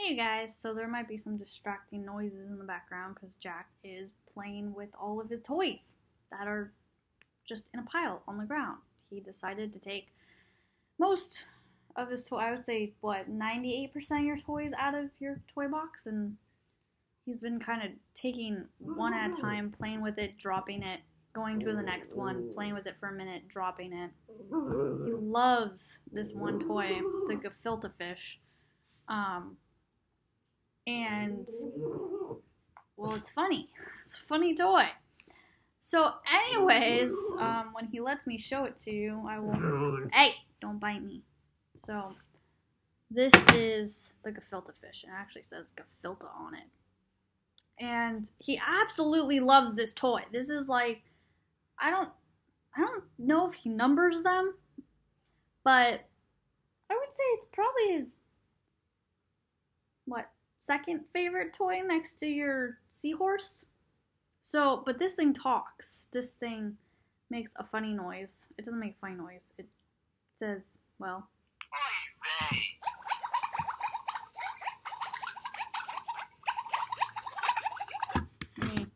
Hey you guys, so there might be some distracting noises in the background because Jack is playing with all of his toys that are just in a pile on the ground. He decided to take most of his toy, I would say, 98% of your toys out of your toy box, and he's been kind of taking one at a time, playing with it, dropping it, going to the next one, playing with it for a minute, dropping it. He loves this one toy, the gefilte fish. And, well, it's funny. It's a funny toy. So, anyways, when he lets me show it to you, I will... Hey! Don't bite me. So, this is the gefilte fish. It actually says gefilte on it. And he absolutely loves this toy. This is like... I don't know if he numbers them, but I would say it's probably his... second favorite toy next to your seahorse. So, but this thing talks. This thing makes a funny noise. It doesn't make a funny noise. It says, well... Let me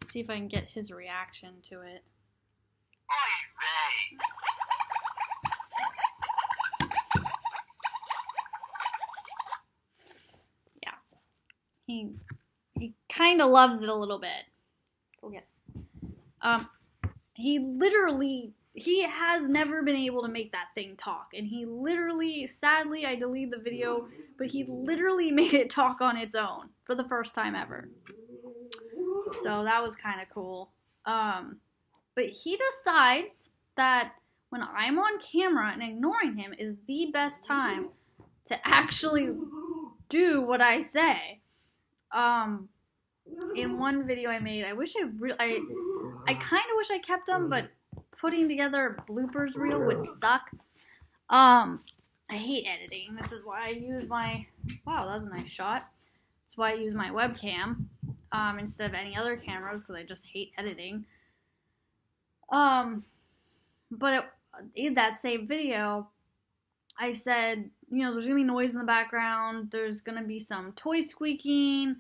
see if I can get his reaction to it. He kind of loves it a little bit. Go get it. He has never been able to make that thing talk. And he literally, sadly, I deleted the video, but he literally made it talk on its own for the first time ever. So that was kind of cool. But he decides that when I'm on camera and ignoring him is the best time to actually do what I say. In one video I made, I kind of wish I kept them, but putting together a bloopers reel would suck. I hate editing. This is why I use my, wow, that was a nice shot. That's why I use my webcam, instead of any other cameras, because I just hate editing. But in that same video, I said, you know, there's going to be noise in the background, there's going to be some toy squeaking,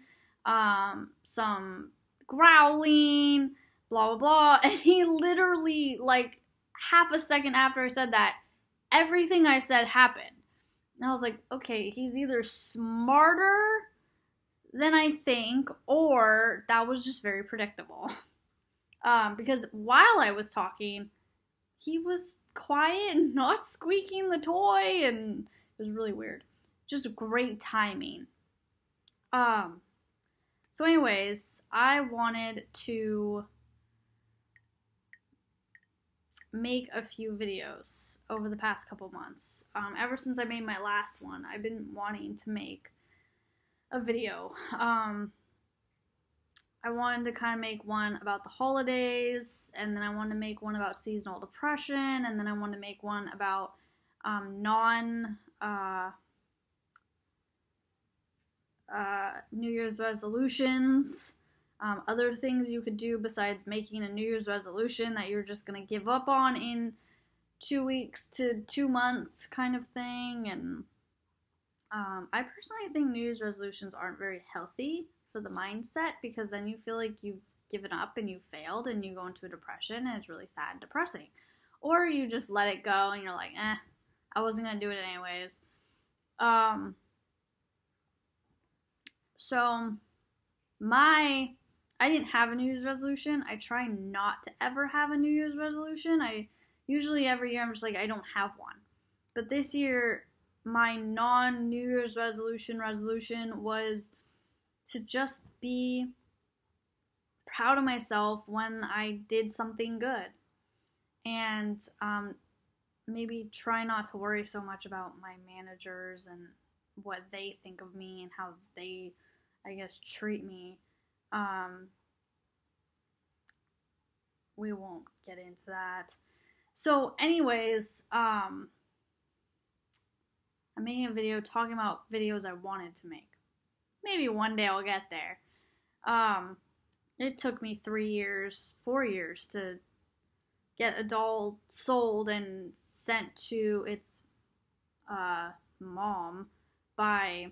some growling, blah, blah, blah, and he literally, like, half a second after I said that, everything I said happened. And I was like, okay, he's either smarter than I think, or that was just very predictable. Because while I was talking, he was quiet and not squeaking the toy, and it was really weird. Just great timing. So anyways, I wanted to make a few videos over the past couple months. Ever since I made my last one, I've been wanting to make a video. I wanted to kind of make one about the holidays, and then I wanted to make one about seasonal depression, and then I wanted to make one about New Year's resolutions, other things you could do besides making a New Year's resolution that you're just going to give up on in 2 weeks to 2 months kind of thing. And I personally think New Year's resolutions aren't very healthy for the mindset, because then you feel like you've given up and you've failed and you go into a depression, and it's really sad and depressing. Or you just let it go and you're like, I wasn't going to do it anyways. So, I didn't have a New Year's resolution. I try not to ever have a New Year's resolution. Usually every year I'm just like, I don't have one. But this year, my non-New Year's resolution was to just be proud of myself when I did something good. And maybe try not to worry so much about my managers and what they think of me and how they, I guess, treat me. We won't get into that. So anyways, I'm making a video talking about videos I wanted to make. Maybe one day I'll get there. It took me 4 years to get a doll sold and sent to its mom by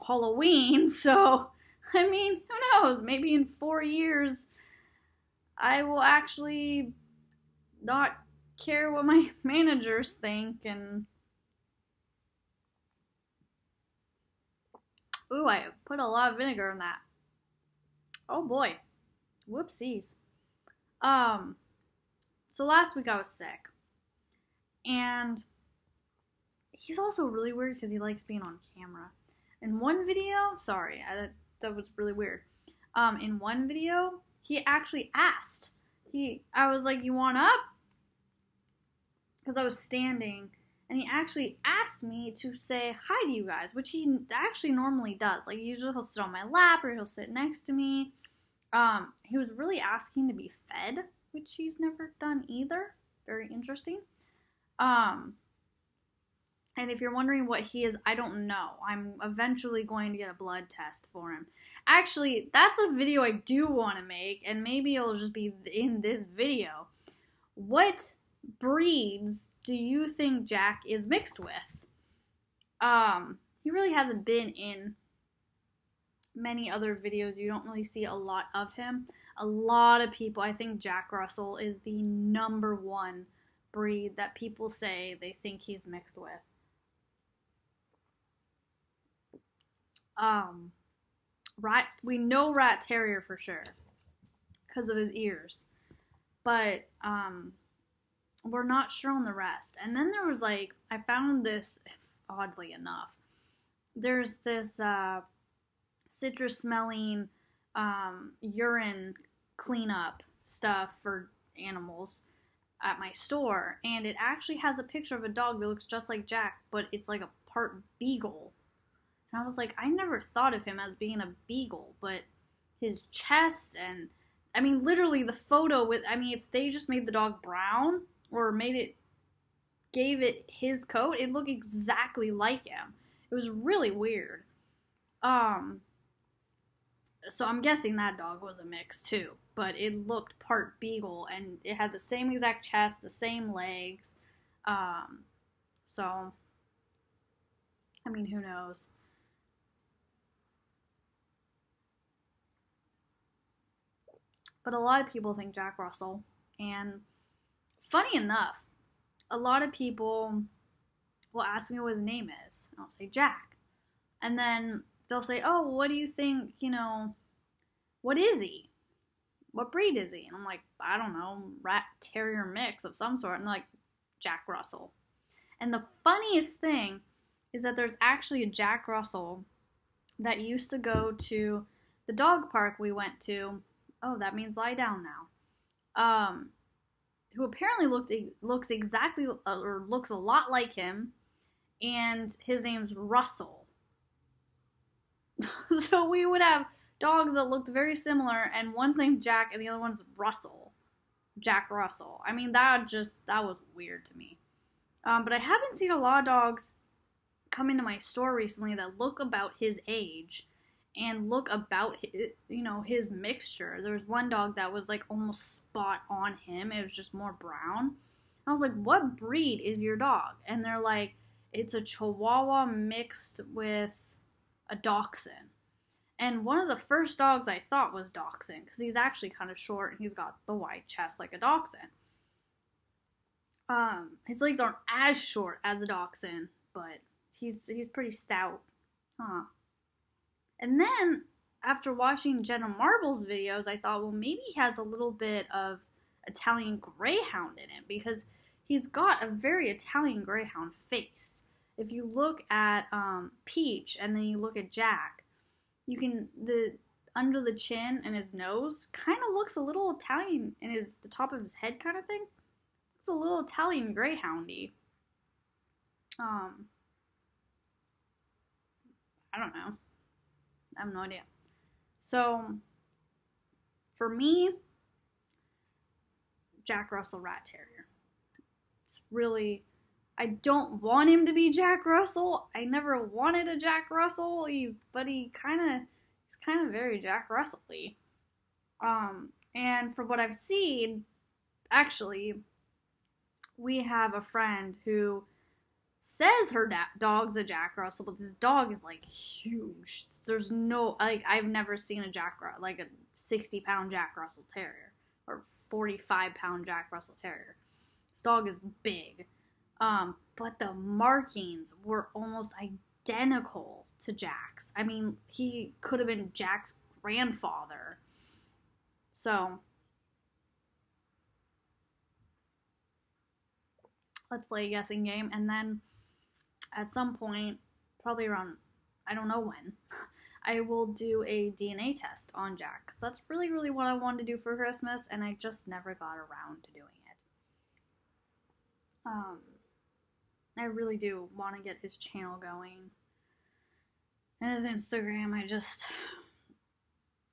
Halloween. So, I mean, who knows? Maybe in 4 years, I will actually not care what my managers think. And ooh, I put a lot of vinegar in that. Oh boy, whoopsies. So last week I was sick, and he's also really weird because he likes being on camera. In one video, sorry, that was really weird. In one video, he actually asked. I was like, "You want up?" Because I was standing, and he actually asked me to say hi to you guys, which he actually normally does. Like, usually he'll sit on my lap or he'll sit next to me. He was really asking to be fed, which he's never done either. Very interesting. And if you're wondering what he is, I don't know. I'm eventually going to get a blood test for him. Actually, that's a video I do want to make, and maybe it'll just be in this video. What breeds do you think Jack is mixed with? He really hasn't been in many other videos. You don't really see a lot of him. A lot of people, I think Jack Russell is the #1 breed that people say they think he's mixed with. We know Rat Terrier for sure because of his ears, but we're not sure on the rest. And then there was I found this, oddly enough, there's this citrus smelling urine cleanup stuff for animals at my store, and it actually has a picture of a dog that looks just like Jack, but it's like a part beagle. And I was like, I never thought of him as being a beagle, but his chest and, I mean, literally the photo if they just made the dog brown or gave it his coat, it looked exactly like him. It was really weird. So I'm guessing that dog was a mix too, but it looked part beagle and it had the same exact chest, the same legs. So, I mean, who knows? But a lot of people think Jack Russell, and funny enough, a lot of people will ask me what his name is, and I'll say Jack. And then they'll say, oh, what do you think, what is he? What breed is he? And I'm like, I don't know, Rat Terrier mix of some sort. And they're like, Jack Russell. And the funniest thing is that there's actually a Jack Russell that used to go to the dog park we went to. Oh, that means lie down now. Who apparently looks exactly, or looks a lot like him, and his name's Russell. So we would have dogs that looked very similar, and one's named Jack and the other one's Russell. Jack Russell. I mean, that was weird to me. But I haven't seen a lot of dogs come into my store recently that look about his age and look about his mixture. There was one dog that was almost spot on him. It was just more brown. I was like, what breed is your dog? And they're like, it's a Chihuahua mixed with a Dachshund. And one of the first dogs I thought was Dachshund, because he's actually kind of short and he's got the wide chest like a Dachshund. His legs aren't as short as a Dachshund, but he's pretty stout. And then, after watching Jenna Marble's videos, I thought, well, maybe he has a little bit of Italian Greyhound in him, because he's got a very Italian Greyhound face. If you look at Peach and then you look at Jack, you can, under the chin and his nose kind of looks a little Italian, and the top of his head kind of thing. Looks a little Italian Greyhoundy. I don't know. I have no idea. So, for me, Jack Russell Rat Terrier. It's really, I don't want him to be Jack Russell. I never wanted a Jack Russell. He's kind of very Jack Russell-y. And from what I've seen, actually, we have a friend who says her dog's a Jack Russell, but this dog is like huge. There's no, like, I've never seen a like a 60-pound Jack Russell Terrier or 45-pound Jack Russell Terrier. This dog is big. But the markings were almost identical to Jack's. I mean, he could have been Jack's grandfather. So, let's play a guessing game, and then at some point, probably around, I don't know when, I will do a DNA test on Jack, because that's really, really what I wanted to do for Christmas, and I just never got around to doing it. I really do want to get his channel going. And his Instagram, I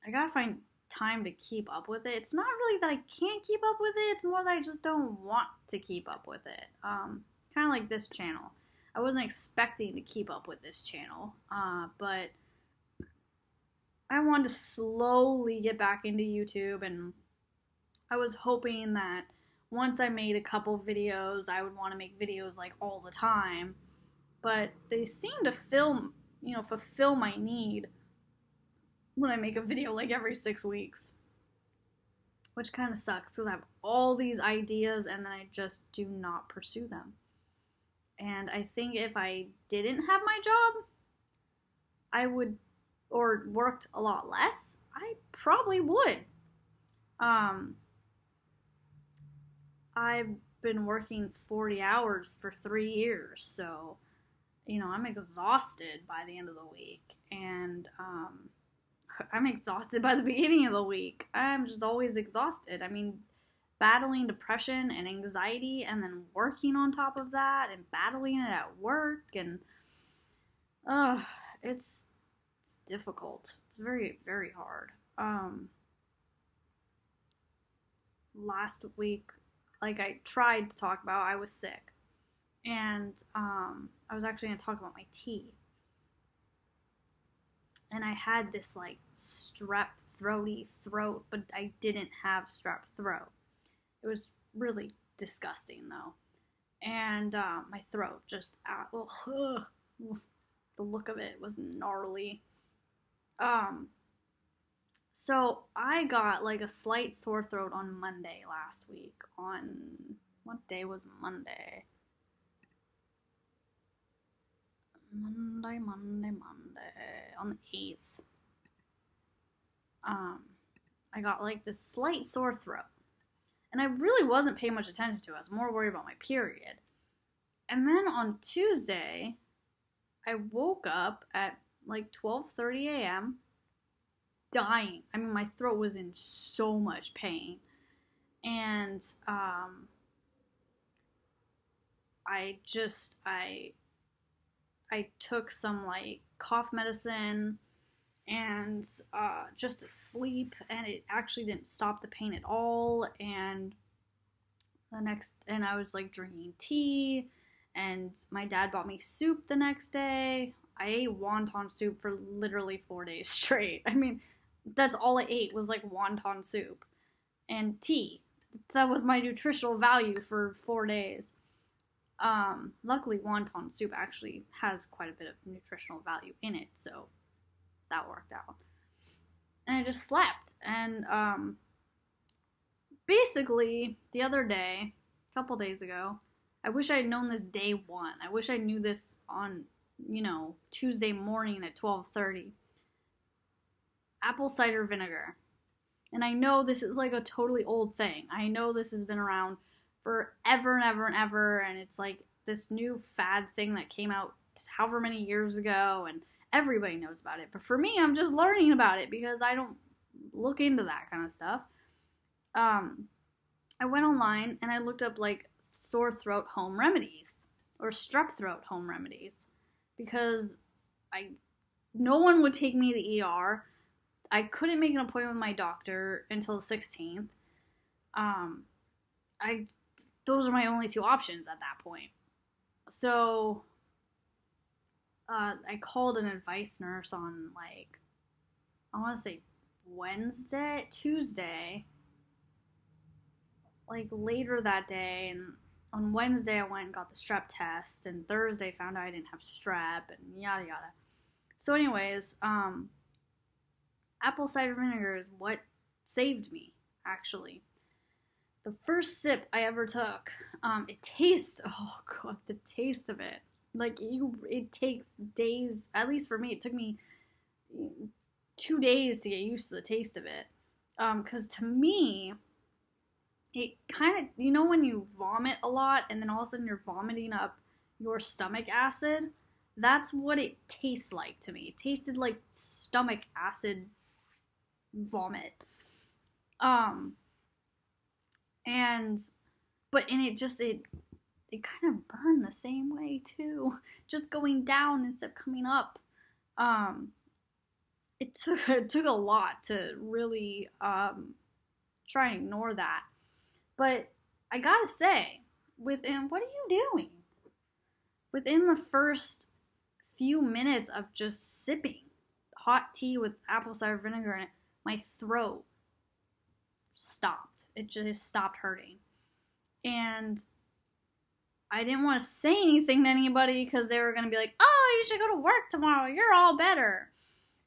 gotta find time to keep up with it. It's not really that I can't keep up with it, it's more that I just don't want to keep up with it. Kind of like this channel. I wasn't expecting to keep up with this channel, but I wanted to slowly get back into YouTube, and I was hoping that once I made a couple videos, I would want to make videos like all the time, but they seem to fulfill my need when I make a video like every 6 weeks, which kind of sucks because I have all these ideas and then I just do not pursue them. And I think if I didn't have my job, I would, or worked a lot less, I probably would. I've been working 40 hours for 3 years, so, I'm exhausted by the end of the week, and, I'm exhausted by the beginning of the week. I'm just always exhausted. I mean, battling depression and anxiety, and then working on top of that, and battling it at work, and, it's difficult. It's very, very hard. Last week, like I tried to talk about, I was sick. And I was actually going to talk about my tea. And I had this like strep throaty throat, but I didn't have strep throat. It was really disgusting though. And my throat just, the look of it was gnarly. So I got like a slight sore throat on Monday last week. What day was Monday? Monday. On the 8th. I got like this slight sore throat. And I really wasn't paying much attention to it. I was more worried about my period. And then on Tuesday, I woke up at like 12:30 a.m. dying. I mean, my throat was in so much pain. And I took some like cough medicine and just to sleep, and it actually didn't stop the pain at all. And I was like drinking tea, and my dad bought me soup the next day. I ate wonton soup for literally 4 days straight. I mean, that's all I ate was like wonton soup and tea. That was my nutritional value for 4 days. Luckily wonton soup actually has quite a bit of nutritional value in it, so that worked out. And I just slept, and basically the other day, a couple days ago, I wish I had known this day one. I wish I knew this on, Tuesday morning at 12:30. Apple cider vinegar. And I know this is like a totally old thing. I know this has been around forever and ever and ever, and it's like this new fad thing that came out however many years ago, and everybody knows about it. But for me, I'm just learning about it because I don't look into that kind of stuff. I went online and I looked up like sore throat home remedies or strep throat home remedies because no one would take me to the ER. I couldn't make an appointment with my doctor until the 16th. Those are my only two options at that point. So, I called an advice nurse on like, I want to say Tuesday, like later that day, and on Wednesday I went and got the strep test, and Thursday found out I didn't have strep, and yada yada. So anyways, apple cider vinegar is what saved me, actually. The first sip I ever took, it tastes, oh god, the taste of it. Like, it takes days, at least for me, it took me 2 days to get used to the taste of it. Because to me, it kind of, you know when you vomit a lot and then all of a sudden you're vomiting up your stomach acid? That's what it tastes like to me. It tasted like stomach acid vomit. But it kind of burned the same way too. Just going down instead of coming up. It took a lot to really try and ignore that. But I gotta say, what are you doing? Within the first few minutes of just sipping hot tea with apple cider vinegar in it, my throat stopped. It just stopped hurting. And I didn't want to say anything to anybody because they were going to be like, oh, you should go to work tomorrow. You're all better.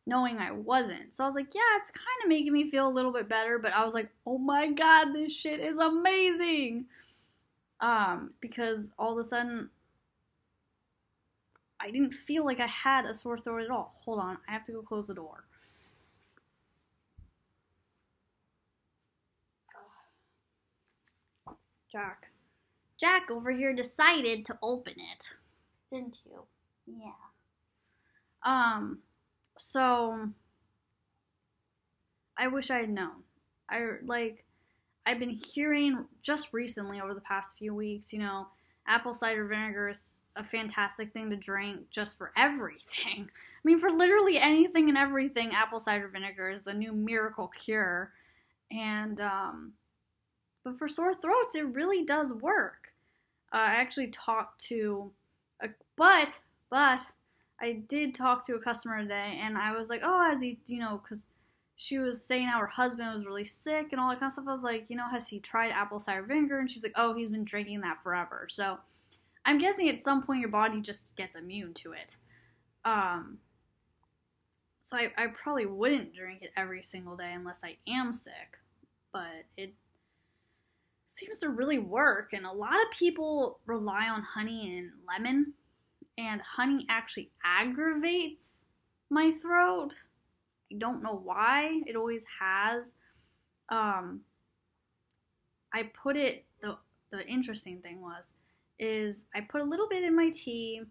Knowing I wasn't. So I was like, yeah, it's kind of making me feel a little bit better. But I was like, oh my god, this shit is amazing. Because all of a sudden, I didn't feel like I had a sore throat at all. Hold on, I have to go close the door. Jack over here decided to open it. Didn't you? Yeah. So I wish I had known. I've been hearing just recently over the past few weeks, apple cider vinegar is a fantastic thing to drink just for everything. I mean, for literally anything and everything, apple cider vinegar is the new miracle cure. And, but for sore throats, it really does work. I actually talked to, but I did talk to a customer today, and I was like, oh, has he, because she was saying how her husband was really sick and all that kind of stuff. I was like, has he tried apple cider vinegar? And she's like, oh, he's been drinking that forever. So I'm guessing at some point your body just gets immune to it. So I probably wouldn't drink it every single day unless I am sick, but it seems to really work. And a lot of people rely on honey and lemon, and honey actually aggravates my throat. I don't know why. It always has. I put it, the interesting thing is I put a little bit in my tea,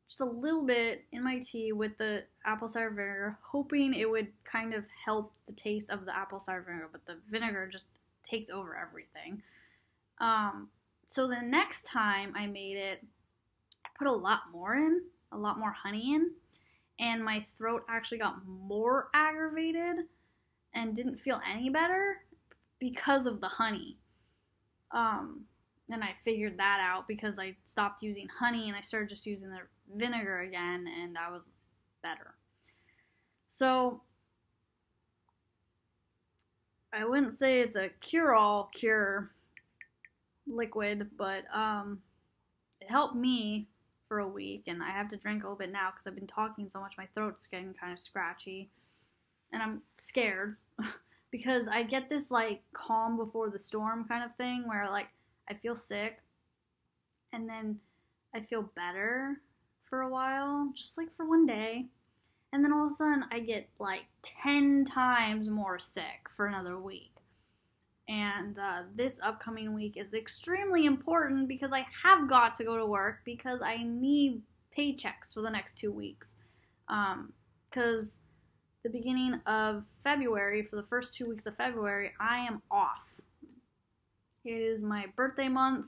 just a little bit in my tea with the apple cider vinegar, hoping it would kind of help the taste of the apple cider vinegar, but the vinegar just takes over everything. So the next time I made it, I put a lot more honey in, and my throat actually got more aggravated and didn't feel any better because of the honey. And I figured that out because I stopped using honey and I started just using the vinegar again, and I was better. So I wouldn't say it's a cure-all cure liquid, but it helped me for a week, and I have to drink a little bit now because I've been talking so much my throat's getting kind of scratchy, and I'm scared because I get this calm before the storm kind of thing where I feel sick and then I feel better for a while, just for one day, and then all of a sudden I get 10 times more sick for another week. And this upcoming week is extremely important because I have got to go to work because I need paychecks for the next 2 weeks. Because the beginning of February, for the first 2 weeks of February, I am off. It is my birthday month,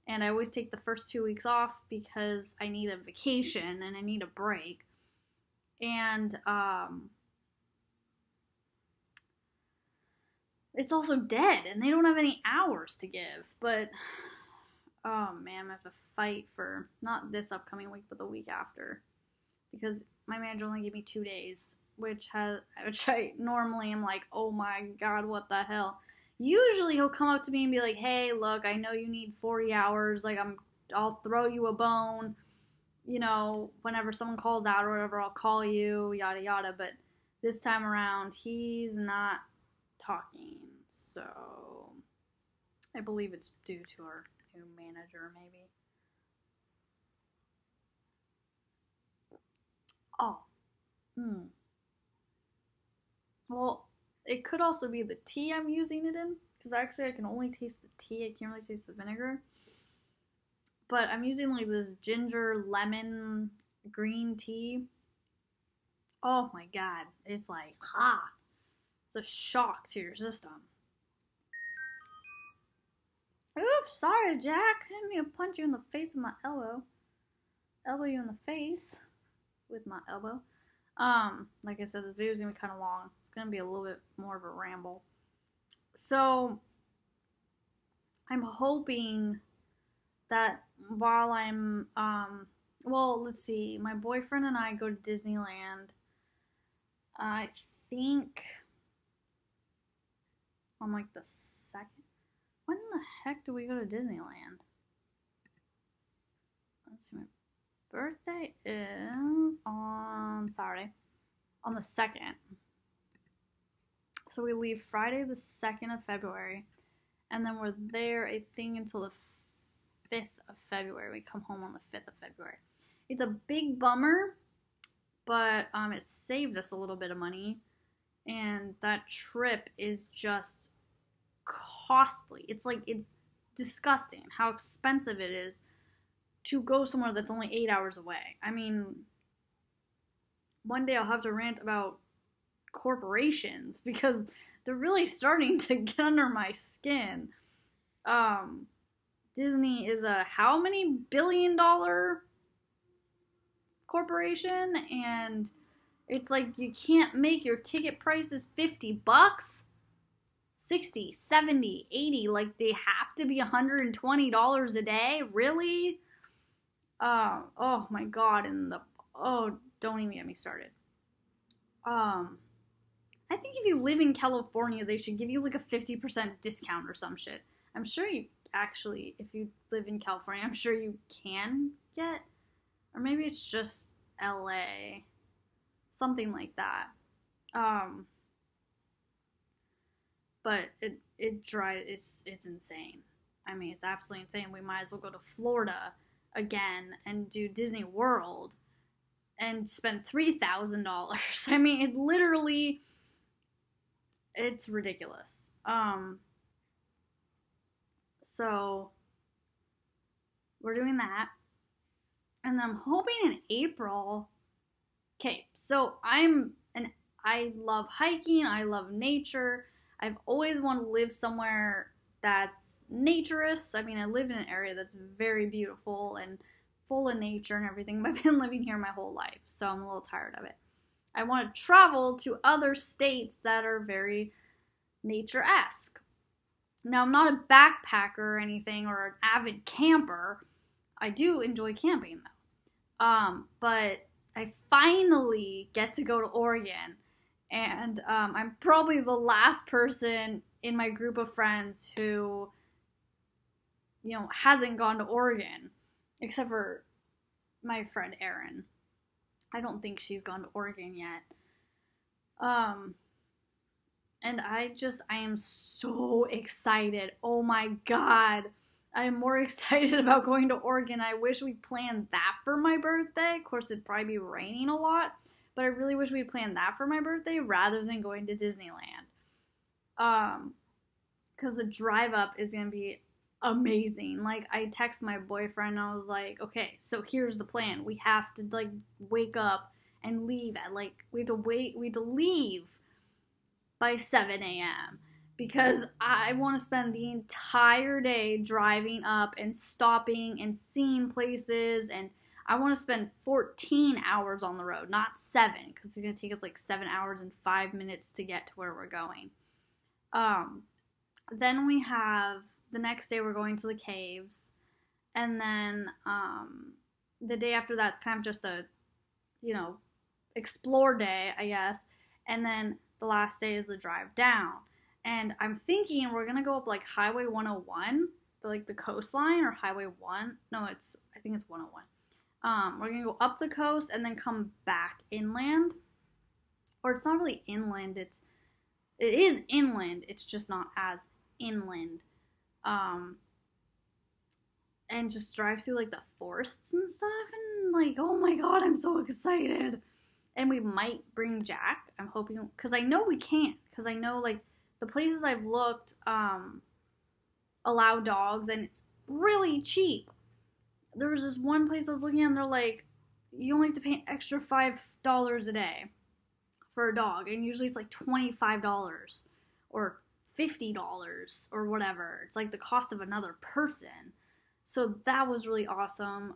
and I always take the first 2 weeks off because I need a vacation and I need a break. And it's also dead, and they don't have any hours to give. But, oh man, I have to fight for, not this upcoming week, but the week after. Because my manager only gave me 2 days, which I normally am like, oh my god, what the hell. Usually he'll come up to me and be like, hey, look, I know you need 40 hours. Like, I'll throw you a bone. You know, whenever someone calls out or whatever, I'll call you, yada yada. But this time around, he's not talking. So I believe it's due to our new manager, maybe. Oh. Well, it could also be the tea I'm using it in. Because actually I can only taste the tea. I can't really taste the vinegar. But I'm using like this ginger lemon green tea. Oh my god. It's like, it's a shock to your system. Oops, sorry, Jack. I didn't mean to punch you in the face with my elbow. Elbow you in the face with my elbow. Like I said, this video is gonna be kind of long. It's gonna be a little bit more of a ramble. So, I'm hoping that while I'm, well, let's see, my boyfriend and I go to Disneyland, I think, on like the 2nd. When the heck do we go to Disneyland? Let's see, my birthday is on Saturday, on the 2nd. So we leave Friday the 2nd of February, and then we're there, I think, until the 5th of February. We come home on the 5th of February. It's a big bummer, but it saved us a little bit of money, and that trip is just costly. It's like, it's disgusting how expensive it is to go somewhere that's only 8 hours away. I mean, one day I'll have to rant about corporations because they're really starting to get under my skin. Disney is a how many billion-dollar corporation, and it's like you can't make your ticket prices $50, 60, 70, 80, like they have to be $120 a day. Really? Oh my god, don't even get me started. I think if you live in California, they should give you like a 50% discount or some shit. I'm sure you actually, if you live in California, I'm sure you can get, or maybe it's just LA, something like that. But it's insane. I mean, it's absolutely insane. We might as well go to Florida again and do Disney World and spend $3,000. I mean, it literally, it's ridiculous. So we're doing that. And then I'm hoping in April. Okay, so I love hiking, I love nature. I've always wanted to live somewhere that's naturist. I mean, I live in an area that's very beautiful and full of nature and everything, but I've been living here my whole life, so I'm a little tired of it. I want to travel to other states that are very nature-esque. Now, I'm not a backpacker or anything or an avid camper. I do enjoy camping, though. But I finally get to go to Oregon. And I'm probably the last person in my group of friends who, hasn't gone to Oregon. Except for my friend Erin. I don't think she's gone to Oregon yet. And I am so excited. Oh my god. I'm more excited about going to Oregon. I wish we planned that for my birthday. Of course, it'd probably be raining a lot. But I really wish we'd planned that for my birthday rather than going to Disneyland. Because the drive up is going to be amazing. Like, I text my boyfriend and I was like, okay, so here's the plan. We have to, like, wake up and leave at, like, we have to leave by 7 a.m. Because I want to spend the entire day driving up and stopping and seeing places, and I want to spend 14 hours on the road, not 7, because it's going to take us like 7 hours and 5 minutes to get to where we're going. Then we have, the next day we're going to the caves, and then the day after that's kind of just a, explore day, I guess, and then the last day is the drive down. And I'm thinking we're gonna go up like Highway 101 to like the coastline, or Highway 1. No, I think it's 101. We're gonna go up the coast and then come back inland. Or it's not really inland, it is inland, it's just not as inland. And just drive through like the forests and stuff, and like, oh my god, I'm so excited. And we might bring Jack. I'm hoping, because I know we can't, because I know like the places I've looked allow dogs, and it's really cheap. There was this one place I was looking at, and they're like, you only have to pay an extra $5 a day for a dog, and usually it's like $25 or $50 or whatever. It's like the cost of another person. So that was really awesome.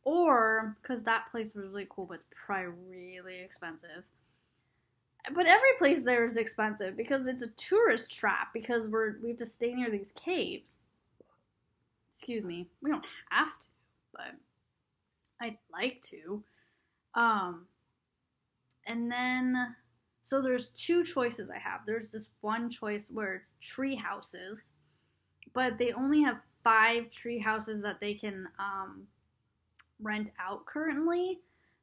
Or, because that place was really cool, but it's probably really expensive. But every place there is expensive because it's a tourist trap, because we have to stay near these caves. Excuse me. We don't have to, but I'd like to. And then, so there's two choices I have. There's this one choice where it's tree houses, but they only have 5 tree houses that they can rent out currently.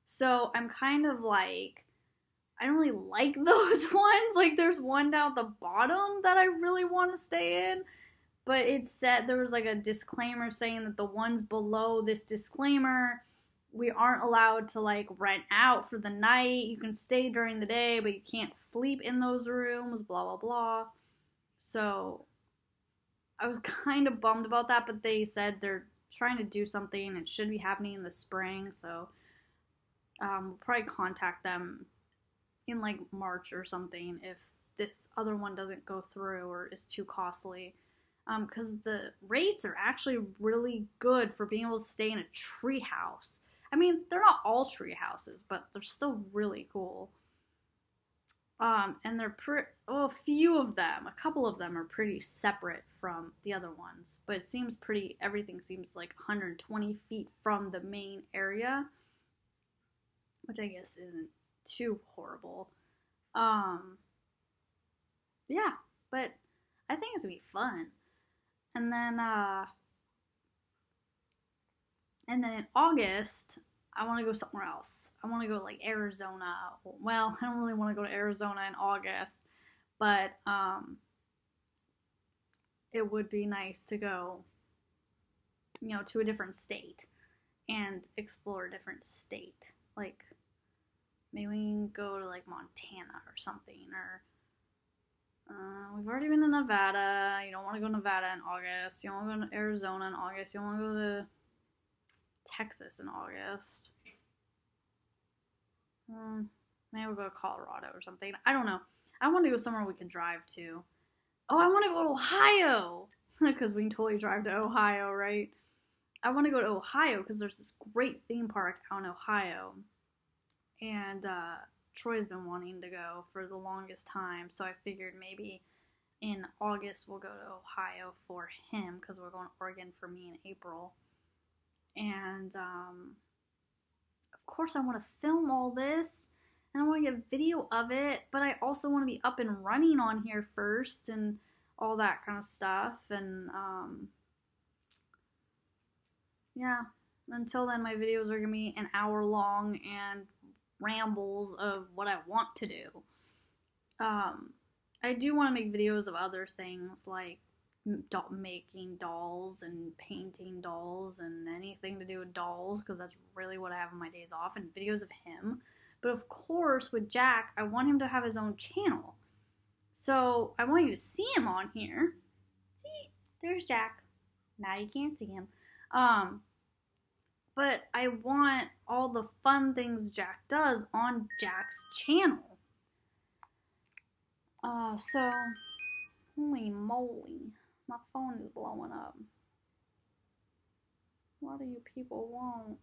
So I'm kind of like, I don't really like those ones. Like, there's one down at the bottom that I really want to stay in, but it said, there was like a disclaimer saying that the ones below this disclaimer, we aren't allowed to like rent out for the night. You can stay during the day, but you can't sleep in those rooms, blah, blah, blah. So I was kind of bummed about that, but they said they're trying to do something. It should be happening in the spring, so we'll probably contact them in like March or something if this other one doesn't go through or is too costly. Because the rates are actually really good for being able to stay in a tree house. I mean, they're not all tree houses, but they're still really cool. And they're a few of them, a couple of them are pretty separate from the other ones, but it seems everything seems like 120 feet from the main area, which I guess isn't too horrible. Yeah, but I think it's gonna be fun. And then in August, I want to go somewhere else. I want to go like Arizona. Well, I don't really want to go to Arizona in August, but it would be nice to go, to a different state and explore a different state. Like, maybe we can go to like Montana or something, or we've already been to Nevada. You don't want to go to Nevada in August. You don't want to go to Arizona in August. You don't want to go to Texas in August. Maybe we'll go to Colorado or something. I don't know. I want to go somewhere we can drive to. Oh, I want to go to Ohio. Because we can totally drive to Ohio, right? I want to go to Ohio because there's this great theme park out in Ohio. And Troy's been wanting to go for the longest time. So I figured maybe in August we'll go to Ohio for him, because we're going to Oregon for me in April. And of course I want to film all this, and I want to get video of it, but I also want to be up and running on here first and all that kind of stuff. And yeah, until then my videos are going to be an hour long and rambles of what I want to do. I do want to make videos of other things, like making dolls and painting dolls and anything to do with dolls, because that's really what I have on my days off, and videos of him. But of course, with Jack, I want him to have his own channel. So I want you to see him on here. See, there's Jack. Now you can't see him. But I want all the fun things Jack does on Jack's channel. So, holy moly. My phone is blowing up. What do you people want?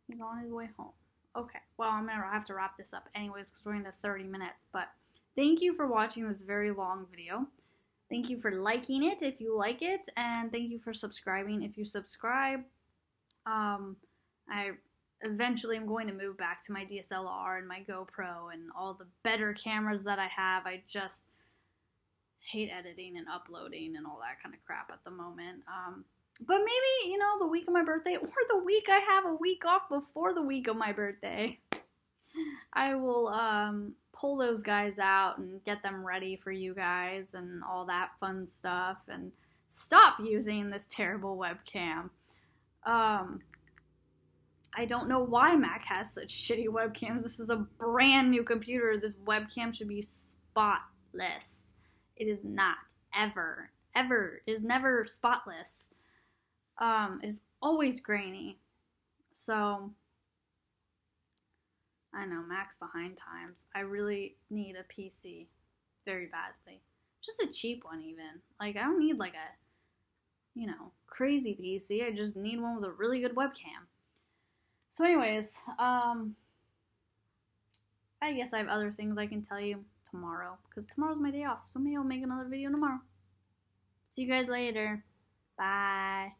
He's on his way home. Okay, well, I'm going to have to wrap this up anyways because we're into 30 minutes. But thank you for watching this very long video. Thank you for liking it if you like it. And thank you for subscribing if you subscribe. I eventually I'm going to move back to my DSLR and my GoPro and all the better cameras that I have. I just hate editing and uploading and all that kind of crap at the moment. But maybe, you know, the week of my birthday, or the week I have a week off before the week of my birthday, I will pull those guys out and get them ready for you guys and all that fun stuff, and stop using this terrible webcam. I don't know why Mac has such shitty webcams. This is a brand new computer. This webcam should be spotless. It is not. Ever. It is never spotless. It is always grainy. So, I know, Mac's behind times. I really need a PC very badly. Just a cheap one even. Like, I don't need like a, you know, crazy PC. I just need one with a really good webcam. So anyways, I guess I have other things I can tell you tomorrow, because tomorrow's my day off, so maybe I'll make another video tomorrow. See you guys later. Bye.